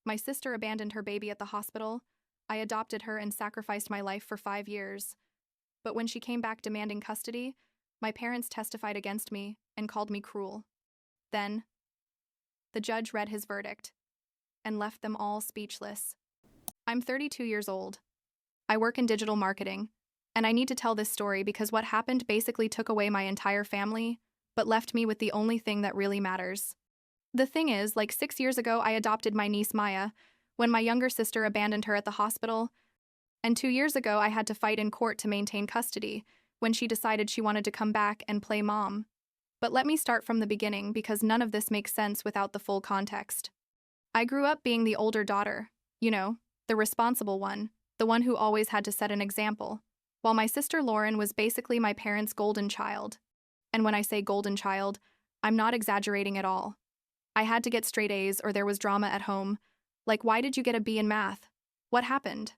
My sister abandoned her baby at the hospital. I adopted her and sacrificed my life for 5 years. But when she came back demanding custody, my parents testified against me and called me cruel. Then, the judge read his verdict and left them all speechless. I'm 32 years old. I work in digital marketing, and I need to tell this story because what happened basically took away my entire family, but left me with the only thing that really matters. The thing is, like 6 years ago, I adopted my niece Maya when my younger sister abandoned her at the hospital, and 2 years ago, I had to fight in court to maintain custody when she decided she wanted to come back and play mom. But let me start from the beginning because none of this makes sense without the full context. I grew up being the older daughter, the responsible one, the one who always had to set an example, while my sister Lauren was basically my parents' golden child. And when I say golden child, I'm not exaggerating at all. I had to get straight A's or there was drama at home. Like, why did you get a B in math? What happened?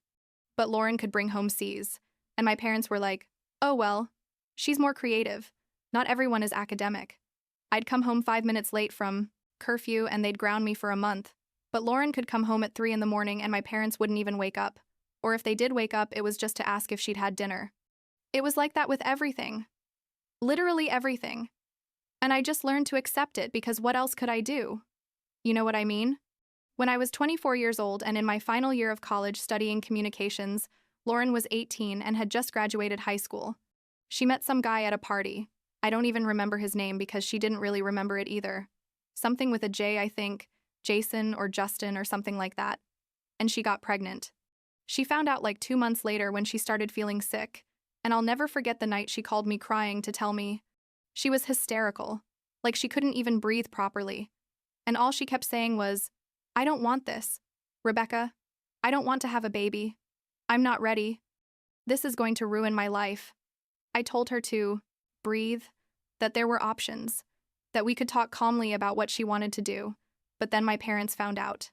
But Lauren could bring home C's, and my parents were like, oh well, she's more creative. Not everyone is academic. I'd come home 5 minutes late from curfew and they'd ground me for a month. But Lauren could come home at 3 in the morning and my parents wouldn't even wake up. Or if they did wake up, it was just to ask if she'd had dinner. It was like that with everything. Literally everything. And I just learned to accept it because what else could I do? You know what I mean? When I was 24 years old and in my final year of college studying communications, Lauren was 18 and had just graduated high school. She met some guy at a party. I don't even remember his name because she didn't really remember it either. Something with a J, I think, Jason or Justin or something like that. And she got pregnant. She found out like 2 months later when she started feeling sick, and I'll never forget the night she called me crying to tell me. She was hysterical, like she couldn't even breathe properly. And all she kept saying was, I don't want this. Rebecca, I don't want to have a baby. I'm not ready. This is going to ruin my life. I told her to breathe, that there were options, that we could talk calmly about what she wanted to do, but then my parents found out.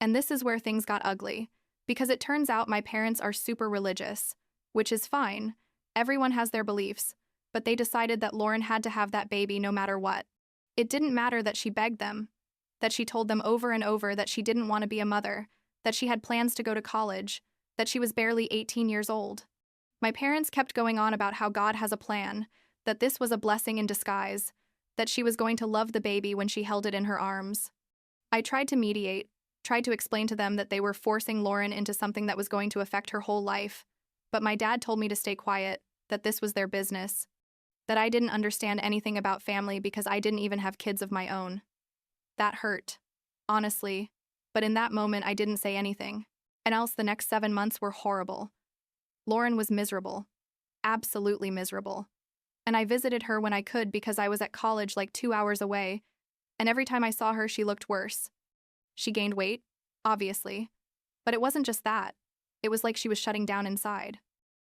And this is where things got ugly, because it turns out my parents are super religious, which is fine. Everyone has their beliefs, but they decided that Lauren had to have that baby no matter what. It didn't matter that she begged them, that she told them over and over that she didn't want to be a mother, that she had plans to go to college, that she was barely 18 years old. My parents kept going on about how God has a plan, that this was a blessing in disguise, that she was going to love the baby when she held it in her arms. I tried to mediate, tried to explain to them that they were forcing Lauren into something that was going to affect her whole life, but my dad told me to stay quiet, that this was their business, that I didn't understand anything about family because I didn't even have kids of my own. That hurt, honestly, but in that moment I didn't say anything, and else the next 7 months were horrible. Lauren was miserable, absolutely miserable, and I visited her when I could because I was at college like 2 hours away, and every time I saw her she looked worse. She gained weight, obviously, but it wasn't just that. It was like she was shutting down inside.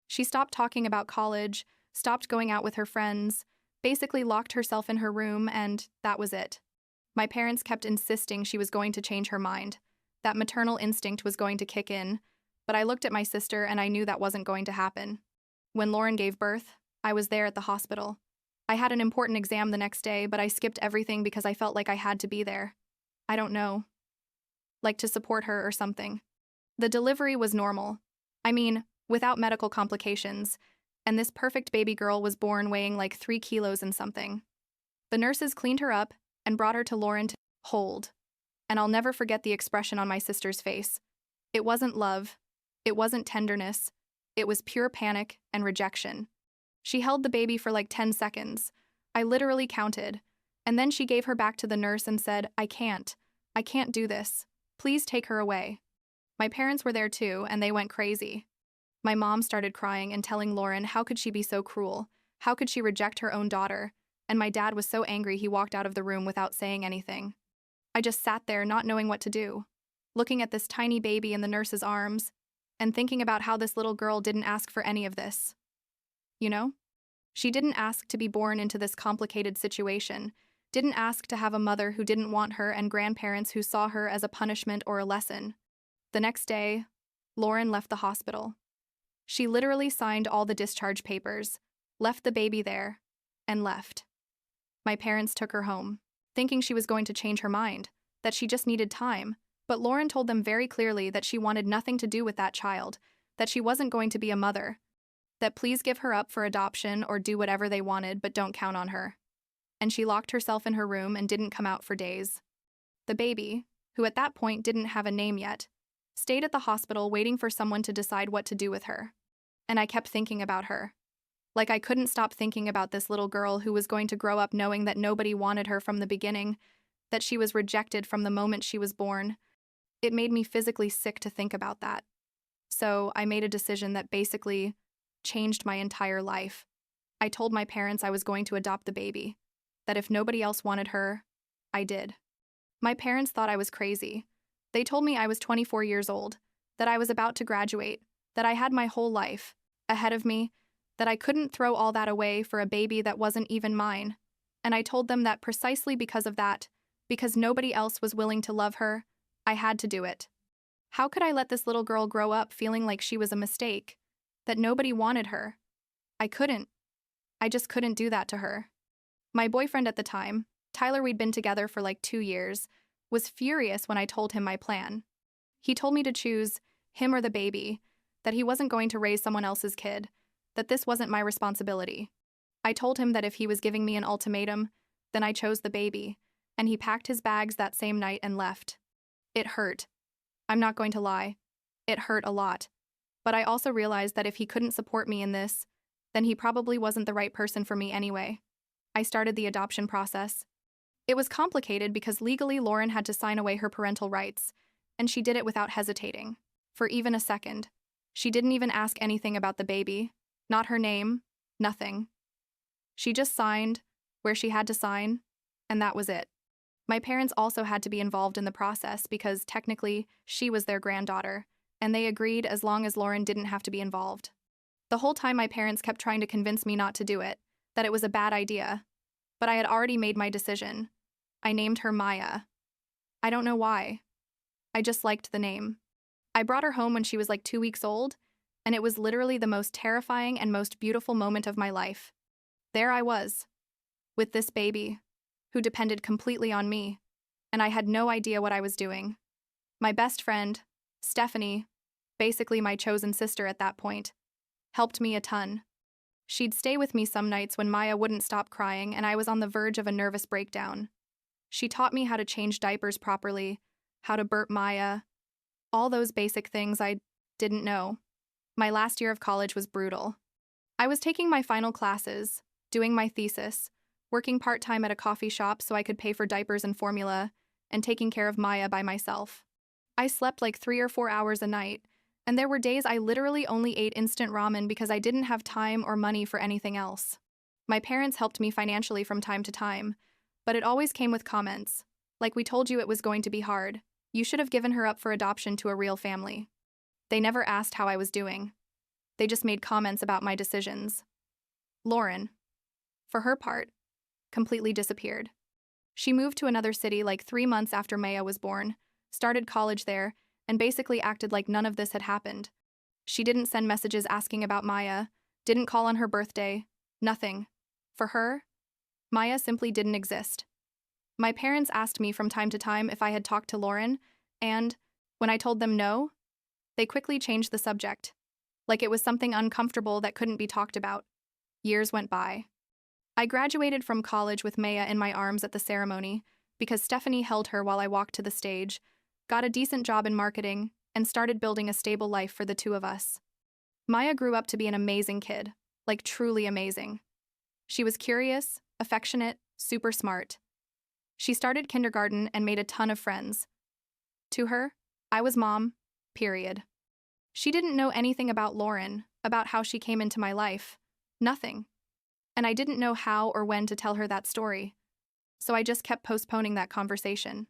She stopped talking about college, stopped going out with her friends, basically locked herself in her room, and that was it. My parents kept insisting she was going to change her mind, that maternal instinct was going to kick in, but I looked at my sister and I knew that wasn't going to happen. When Lauren gave birth, I was there at the hospital. I had an important exam the next day, but I skipped everything because I felt like I had to be there. I don't know. Like to support her or something. The delivery was normal. I mean, without medical complications, and this perfect baby girl was born weighing like 3 kilos and something. The nurses cleaned her up and brought her to Lauren to hold. And I'll never forget the expression on my sister's face. It wasn't love. It wasn't tenderness. It was pure panic and rejection. She held the baby for like 10 seconds. I literally counted. And then she gave her back to the nurse and said, I can't do this. Please take her away. My parents were there too, and they went crazy. My mom started crying and telling Lauren how could she be so cruel? How could she reject her own daughter? And my dad was so angry he walked out of the room without saying anything. I just sat there not knowing what to do, looking at this tiny baby in the nurse's arms, and thinking about how this little girl didn't ask for any of this. You know? She didn't ask to be born into this complicated situation, didn't ask to have a mother who didn't want her and grandparents who saw her as a punishment or a lesson. The next day, Lauren left the hospital. She literally signed all the discharge papers, left the baby there, and left. My parents took her home, thinking she was going to change her mind, that she just needed time, But Lauren told them very clearly that she wanted nothing to do with that child, that she wasn't going to be a mother, that please give her up for adoption or do whatever they wanted, but don't count on her. And she locked herself in her room and didn't come out for days. The baby, who at that point didn't have a name yet, stayed at the hospital waiting for someone to decide what to do with her. And I kept thinking about her. Like I couldn't stop thinking about this little girl who was going to grow up knowing that nobody wanted her from the beginning, that she was rejected from the moment she was born. It made me physically sick to think about that. So I made a decision that basically changed my entire life. I told my parents I was going to adopt the baby, that if nobody else wanted her, I did. My parents thought I was crazy. They told me I was 24 years old, that I was about to graduate, that I had my whole life ahead of me, that I couldn't throw all that away for a baby that wasn't even mine. And I told them that precisely because of that, because nobody else was willing to love her, I had to do it. How could I let this little girl grow up feeling like she was a mistake, that nobody wanted her? I couldn't. I just couldn't do that to her. My boyfriend at the time, Tyler, we'd been together for like 2 years, was furious when I told him my plan. He told me to choose him or the baby, that he wasn't going to raise someone else's kid, that this wasn't my responsibility. I told him that if he was giving me an ultimatum, then I chose the baby, and he packed his bags that same night and left. It hurt. I'm not going to lie. It hurt a lot. But I also realized that if he couldn't support me in this, then he probably wasn't the right person for me anyway. I started the adoption process. It was complicated because legally Lauren had to sign away her parental rights, and she did it without hesitating. For even a second. She didn't even ask anything about the baby, not her name, nothing. She just signed where she had to sign, and that was it. My parents also had to be involved in the process because technically she was their granddaughter, and they agreed as long as Lauren didn't have to be involved. The whole time my parents kept trying to convince me not to do it, that it was a bad idea. But I had already made my decision. I named her Maya. I don't know why. I just liked the name. I brought her home when she was like 2 weeks old, and it was literally the most terrifying and most beautiful moment of my life. There I was, with this baby, who depended completely on me, and I had no idea what I was doing. My best friend, Stephanie, basically my chosen sister at that point, helped me a ton. She'd stay with me some nights when Maya wouldn't stop crying and I was on the verge of a nervous breakdown. She taught me how to change diapers properly, how to burp Maya, all those basic things I didn't know. My last year of college was brutal. I was taking my final classes, doing my thesis, working part-time at a coffee shop so I could pay for diapers and formula, and taking care of Maya by myself. I slept like 3 or 4 hours a night, and there were days I literally only ate instant ramen because I didn't have time or money for anything else. My parents helped me financially from time to time, but it always came with comments, like we told you it was going to be hard. You should have given her up for adoption to a real family. They never asked how I was doing. They just made comments about my decisions. Lauren, for her part, completely disappeared. She moved to another city like 3 months after Maya was born, started college there, and basically acted like none of this had happened. She didn't send messages asking about Maya, didn't call on her birthday, nothing. For her, Maya simply didn't exist. My parents asked me from time to time if I had talked to Lauren, and, when I told them no, they quickly changed the subject, like it was something uncomfortable that couldn't be talked about. Years went by. I graduated from college with Maya in my arms at the ceremony because Stephanie held her while I walked to the stage, got a decent job in marketing, and started building a stable life for the two of us. Maya grew up to be an amazing kid, like truly amazing. She was curious, affectionate, super smart. She started kindergarten and made a ton of friends. To her, I was mom, period. She didn't know anything about Lauren, about how she came into my life. Nothing. And I didn't know how or when to tell her that story. So I just kept postponing that conversation.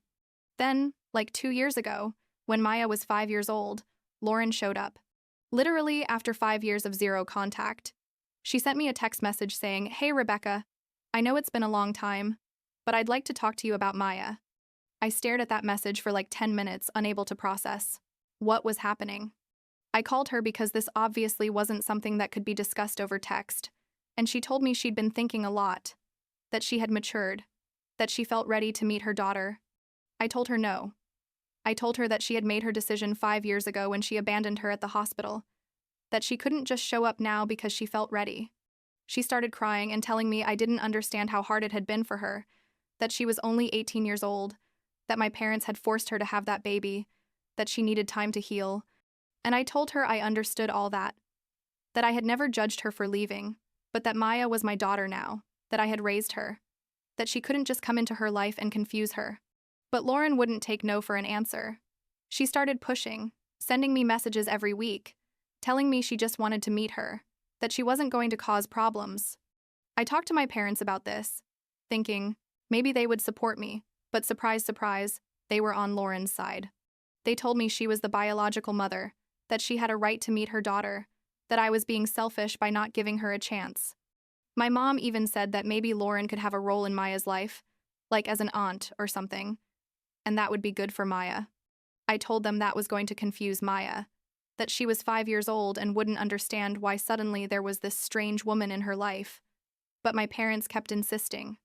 Then, like 2 years ago, when Maya was 5 years old, Lauren showed up. Literally after 5 years of zero contact. She sent me a text message saying, "Hey Rebecca, I know it's been a long time, but I'd like to talk to you about Maya." I stared at that message for like 10 minutes, unable to process what was happening. I called her because this obviously wasn't something that could be discussed over text, and she told me she'd been thinking a lot, that she had matured, that she felt ready to meet her daughter. I told her no. I told her that she had made her decision 5 years ago when she abandoned her at the hospital, that she couldn't just show up now because she felt ready. She started crying and telling me I didn't understand how hard it had been for her, that she was only 18 years old, that my parents had forced her to have that baby, that she needed time to heal. And I told her I understood all that I had never judged her for leaving, but that Maya was my daughter now, that I had raised her, that she couldn't just come into her life and confuse her. But Lauren wouldn't take no for an answer. She started pushing, sending me messages every week, telling me she just wanted to meet her, that she wasn't going to cause problems. I talked to my parents about this, thinking maybe they would support me, but surprise, surprise, they were on Lauren's side. They told me she was the biological mother, that she had a right to meet her daughter, that I was being selfish by not giving her a chance. My mom even said that maybe Lauren could have a role in Maya's life, like as an aunt or something, and that would be good for Maya. I told them that was going to confuse Maya, that she was 5 years old and wouldn't understand why suddenly there was this strange woman in her life. But my parents kept insisting.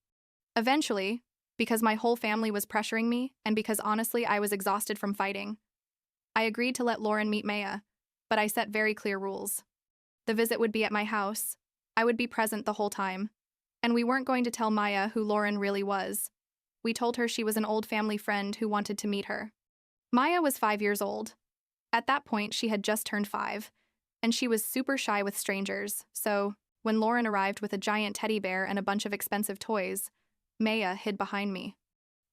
Eventually, because my whole family was pressuring me and because honestly I was exhausted from fighting, I agreed to let Lauren meet Maya, but I set very clear rules. The visit would be at my house. I would be present the whole time. And we weren't going to tell Maya who Lauren really was. We told her she was an old family friend who wanted to meet her. Maya was 5 years old. At that point, she had just turned 5, and she was super shy with strangers, so when Lauren arrived with a giant teddy bear and a bunch of expensive toys, Maya hid behind me.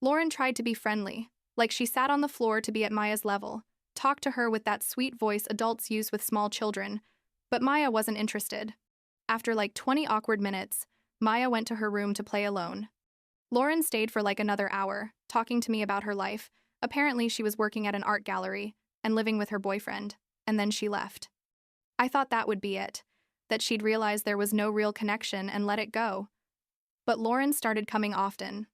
Lauren tried to be friendly, like she sat on the floor to be at Maya's level, talked to her with that sweet voice adults use with small children, but Maya wasn't interested. After like 20 awkward minutes, Maya went to her room to play alone. Lauren stayed for like another hour, talking to me about her life. Apparently she was working at an art gallery and living with her boyfriend, and then she left. I thought that would be it, that she'd realize there was no real connection and let it go. But Lauren started coming often.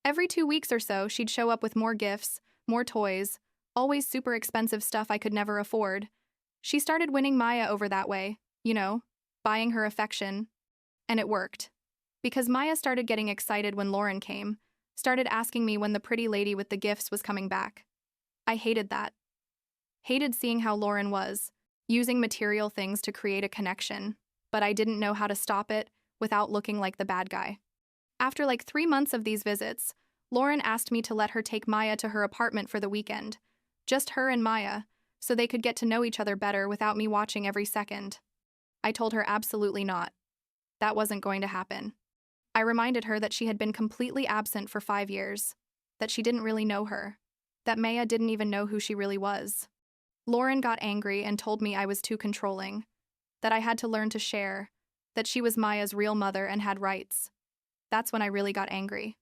Every 2 weeks or so, she'd show up with more gifts, more toys, always super expensive stuff I could never afford. She started winning Maya over that way, buying her affection. And it worked. Because Maya started getting excited when Lauren came, started asking me when the pretty lady with the gifts was coming back. I hated that. Hated seeing how Lauren was, using material things to create a connection, but I didn't know how to stop it without looking like the bad guy. After like 3 months of these visits, Lauren asked me to let her take Maya to her apartment for the weekend. Just her and Maya, so they could get to know each other better without me watching every second. I told her absolutely not. That wasn't going to happen. I reminded her that she had been completely absent for 5 years, that she didn't really know her, that Maya didn't even know who she really was. Lauren got angry and told me I was too controlling, that I had to learn to share, that she was Maya's real mother and had rights. That's when I really got angry.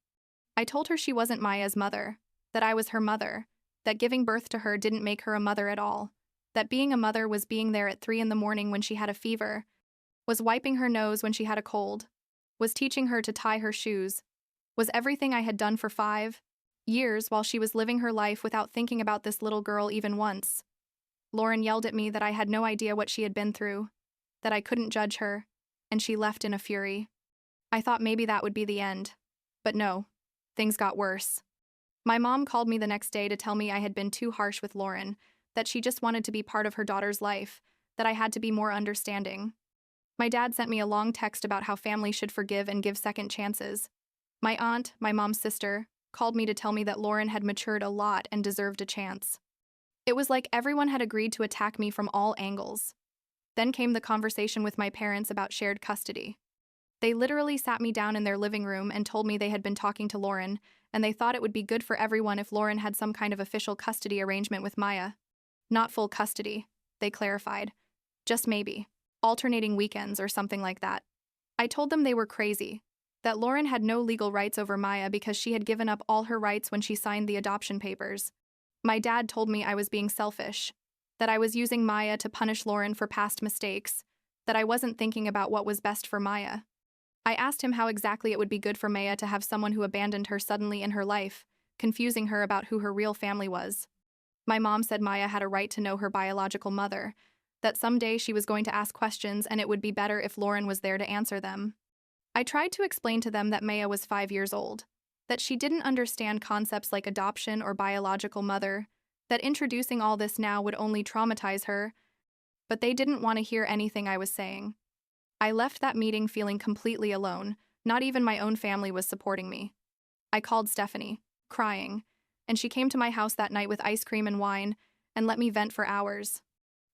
I told her she wasn't Maya's mother, that I was her mother, that giving birth to her didn't make her a mother at all, that being a mother was being there at 3 a.m. when she had a fever, was wiping her nose when she had a cold, was teaching her to tie her shoes, was everything I had done for 5 years while she was living her life without thinking about this little girl even once. Lauren yelled at me that I had no idea what she had been through, that I couldn't judge her, and she left in a fury. I thought maybe that would be the end. But no, things got worse. My mom called me the next day to tell me I had been too harsh with Lauren, that she just wanted to be part of her daughter's life, that I had to be more understanding. My dad sent me a long text about how family should forgive and give second chances. My aunt, my mom's sister, called me to tell me that Lauren had matured a lot and deserved a chance. It was like everyone had agreed to attack me from all angles. Then came the conversation with my parents about shared custody. They literally sat me down in their living room and told me they had been talking to Lauren, and they thought it would be good for everyone if Lauren had some kind of official custody arrangement with Maya. Not full custody, they clarified. Just maybe. Alternating weekends or something like that. I told them they were crazy, that Lauren had no legal rights over Maya because she had given up all her rights when she signed the adoption papers. My dad told me I was being selfish, that I was using Maya to punish Lauren for past mistakes, that I wasn't thinking about what was best for Maya. I asked him how exactly it would be good for Maya to have someone who abandoned her suddenly in her life, confusing her about who her real family was. My mom said Maya had a right to know her biological mother, that someday she was going to ask questions and it would be better if Lauren was there to answer them. I tried to explain to them that Maya was 5 years old, that she didn't understand concepts like adoption or biological mother, that introducing all this now would only traumatize her, but they didn't want to hear anything I was saying. I left that meeting feeling completely alone. Not even my own family was supporting me. I called Stephanie, crying, and she came to my house that night with ice cream and wine and let me vent for hours.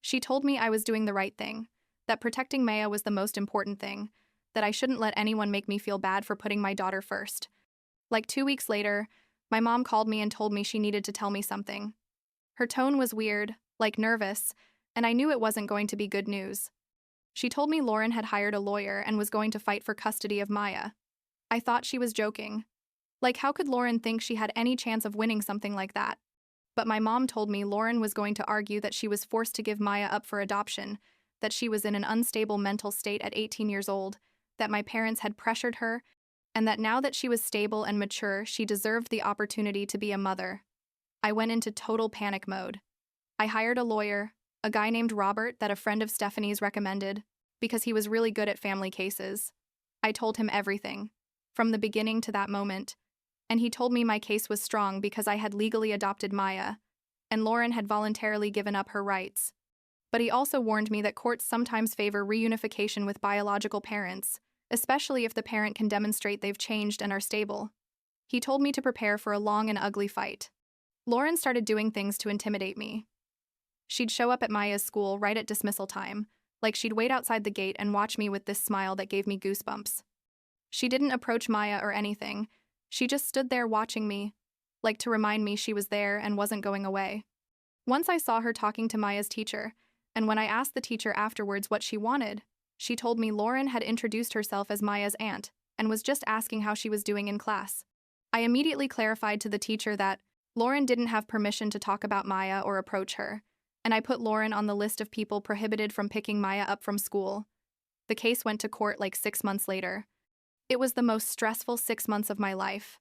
She told me I was doing the right thing, that protecting Maya was the most important thing, that I shouldn't let anyone make me feel bad for putting my daughter first. Like 2 weeks later, my mom called me and told me she needed to tell me something. Her tone was weird, like nervous, and I knew it wasn't going to be good news. She told me Lauren had hired a lawyer and was going to fight for custody of Maya. I thought she was joking. Like, how could Lauren think she had any chance of winning something like that? But my mom told me Lauren was going to argue that she was forced to give Maya up for adoption, that she was in an unstable mental state at 18 years old, that my parents had pressured her, and that now that she was stable and mature, she deserved the opportunity to be a mother. I went into total panic mode. I hired a lawyer, a guy named Robert that a friend of Stephanie's recommended, because he was really good at family cases. I told him everything, from the beginning to that moment, and he told me my case was strong because I had legally adopted Maya, and Lauren had voluntarily given up her rights. But he also warned me that courts sometimes favor reunification with biological parents, especially if the parent can demonstrate they've changed and are stable. He told me to prepare for a long and ugly fight. Lauren started doing things to intimidate me. She'd show up at Maya's school right at dismissal time, like she'd wait outside the gate and watch me with this smile that gave me goosebumps. She didn't approach Maya or anything. She just stood there watching me, like to remind me she was there and wasn't going away. Once I saw her talking to Maya's teacher, and when I asked the teacher afterwards what she wanted, she told me Lauren had introduced herself as Maya's aunt and was just asking how she was doing in class. I immediately clarified to the teacher that Lauren didn't have permission to talk about Maya or approach her, and I put Lauren on the list of people prohibited from picking Maya up from school. The case went to court like 6 months later. It was the most stressful 6 months of my life.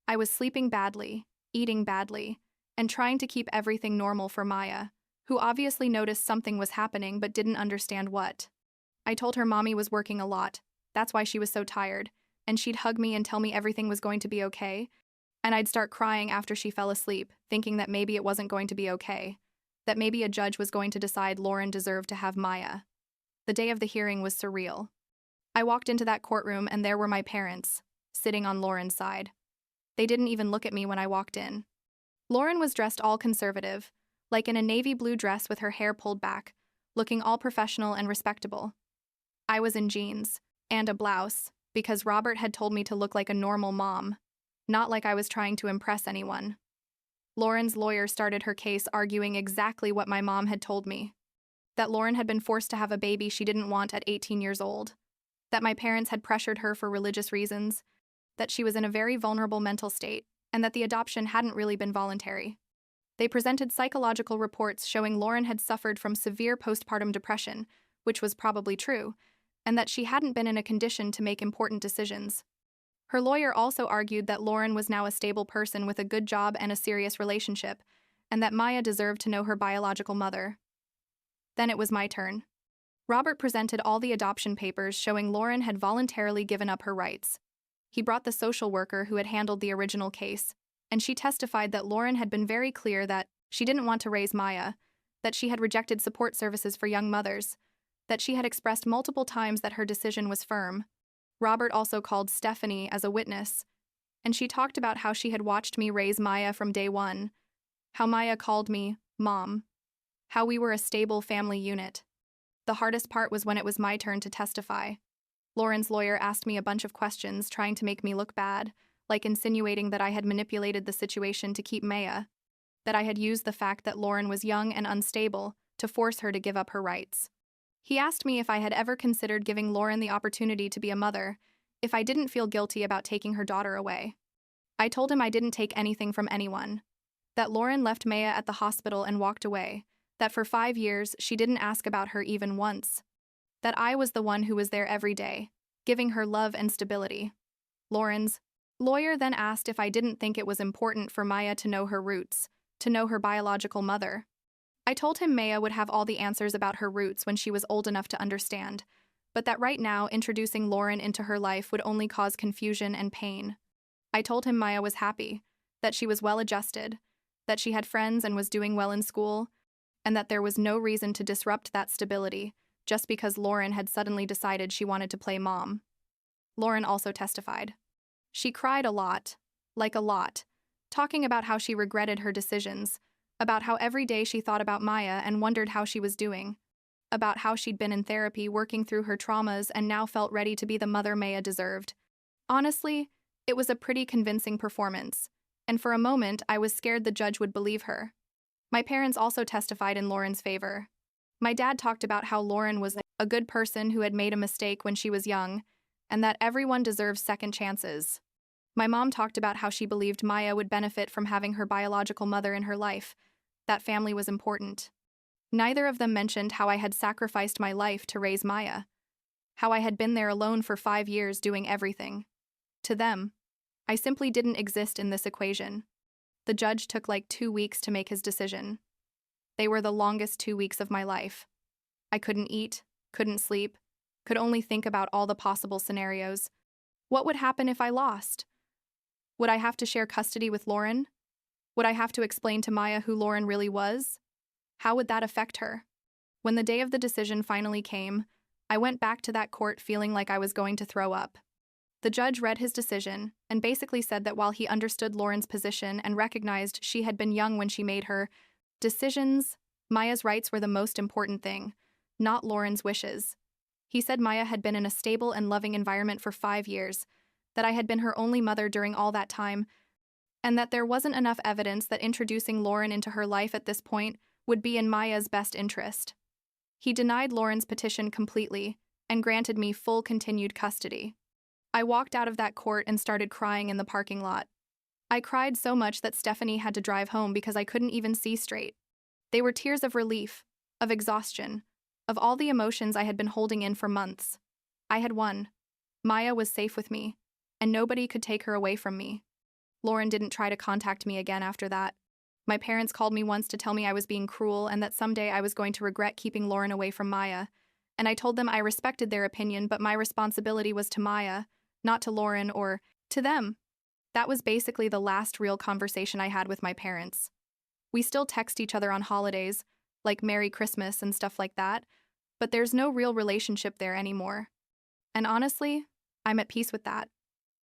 I was sleeping badly, eating badly, and trying to keep everything normal for Maya, who obviously noticed something was happening but didn't understand what. I told her mommy was working a lot, that's why she was so tired, and she'd hug me and tell me everything was going to be okay, and I'd start crying after she fell asleep, thinking that maybe it wasn't going to be okay, that maybe a judge was going to decide Lauren deserved to have Maya. The day of the hearing was surreal. I walked into that courtroom and there were my parents, sitting on Lauren's side. They didn't even look at me when I walked in. Lauren was dressed all conservative, like in a navy blue dress with her hair pulled back, looking all professional and respectable. I was in jeans and a blouse because Robert had told me to look like a normal mom, not like I was trying to impress anyone. Lauren's lawyer started her case arguing exactly what my mom had told me, that Lauren had been forced to have a baby she didn't want at 18 years old, that my parents had pressured her for religious reasons, that she was in a very vulnerable mental state, and that the adoption hadn't really been voluntary. They presented psychological reports showing Lauren had suffered from severe postpartum depression, which was probably true, and that she hadn't been in a condition to make important decisions. Her lawyer also argued that Lauren was now a stable person with a good job and a serious relationship, and that Maya deserved to know her biological mother. Then it was my turn. Robert presented all the adoption papers showing Lauren had voluntarily given up her rights. He brought the social worker who had handled the original case, and she testified that Lauren had been very clear that she didn't want to raise Maya, that she had rejected support services for young mothers, that she had expressed multiple times that her decision was firm. Robert also called Stephanie as a witness, and she talked about how she had watched me raise Maya from day one, how Maya called me Mom, how we were a stable family unit. The hardest part was when it was my turn to testify. Lauren's lawyer asked me a bunch of questions trying to make me look bad, like insinuating that I had manipulated the situation to keep Maya, that I had used the fact that Lauren was young and unstable to force her to give up her rights. He asked me if I had ever considered giving Lauren the opportunity to be a mother, if I didn't feel guilty about taking her daughter away. I told him I didn't take anything from anyone, that Lauren left Maya at the hospital and walked away, that for 5 years she didn't ask about her even once, that I was the one who was there every day, giving her love and stability. Lauren's lawyer then asked if I didn't think it was important for Maya to know her roots, to know her biological mother. I told him Maya would have all the answers about her roots when she was old enough to understand, but that right now introducing Lauren into her life would only cause confusion and pain. I told him Maya was happy, that she was well-adjusted, that she had friends and was doing well in school, and that there was no reason to disrupt that stability just because Lauren had suddenly decided she wanted to play mom. Lauren also testified. She cried a lot, talking about how she regretted her decisions, about how every day she thought about Maya and wondered how she was doing, about how she'd been in therapy working through her traumas and now felt ready to be the mother Maya deserved. Honestly, it was a pretty convincing performance, and for a moment I was scared the judge would believe her. My parents also testified in Lauren's favor. My dad talked about how Lauren was a good person who had made a mistake when she was young, and that everyone deserves second chances. My mom talked about how she believed Maya would benefit from having her biological mother in her life. That family was important. Neither of them mentioned how I had sacrificed my life to raise Maya, how I had been there alone for 5 years doing everything. To them, I simply didn't exist in this equation. The judge took like 2 weeks to make his decision. They were the longest 2 weeks of my life. I couldn't eat, couldn't sleep, could only think about all the possible scenarios. What would happen if I lost? Would I have to share custody with Lauren? Would I have to explain to Maya who Lauren really was? How would that affect her? When the day of the decision finally came, I went back to that court feeling like I was going to throw up. The judge read his decision and basically said that while he understood Lauren's position and recognized she had been young when she made her decisions, Maya's rights were the most important thing, not Lauren's wishes. He said Maya had been in a stable and loving environment for 5 years, that I had been her only mother during all that time, and that there wasn't enough evidence that introducing Lauren into her life at this point would be in Maya's best interest. He denied Lauren's petition completely and granted me full continued custody. I walked out of that court and started crying in the parking lot. I cried so much that Stephanie had to drive home because I couldn't even see straight. They were tears of relief, of exhaustion, of all the emotions I had been holding in for months. I had won. Maya was safe with me, and nobody could take her away from me. Lauren didn't try to contact me again after that. My parents called me once to tell me I was being cruel and that someday I was going to regret keeping Lauren away from Maya, and I told them I respected their opinion, but my responsibility was to Maya, not to Lauren or to them. That was basically the last real conversation I had with my parents. We still text each other on holidays, like Merry Christmas and stuff like that, but there's no real relationship there anymore. And honestly, I'm at peace with that.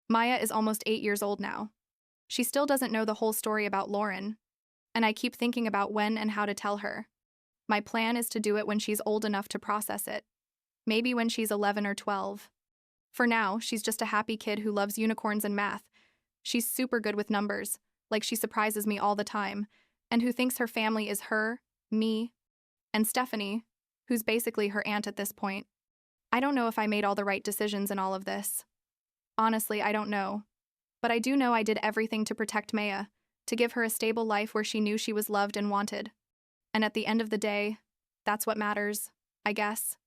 Maya is almost 8 years old now. She still doesn't know the whole story about Lauren, and I keep thinking about when and how to tell her. My plan is to do it when she's old enough to process it. Maybe when she's 11 or 12. For now, she's just a happy kid who loves unicorns and math. She's super good with numbers, like she surprises me all the time, and who thinks her family is her, me, and Stephanie, who's basically her aunt at this point. I don't know if I made all the right decisions in all of this. Honestly, I don't know. But I do know I did everything to protect Maya, to give her a stable life where she knew she was loved and wanted. And at the end of the day, that's what matters, I guess.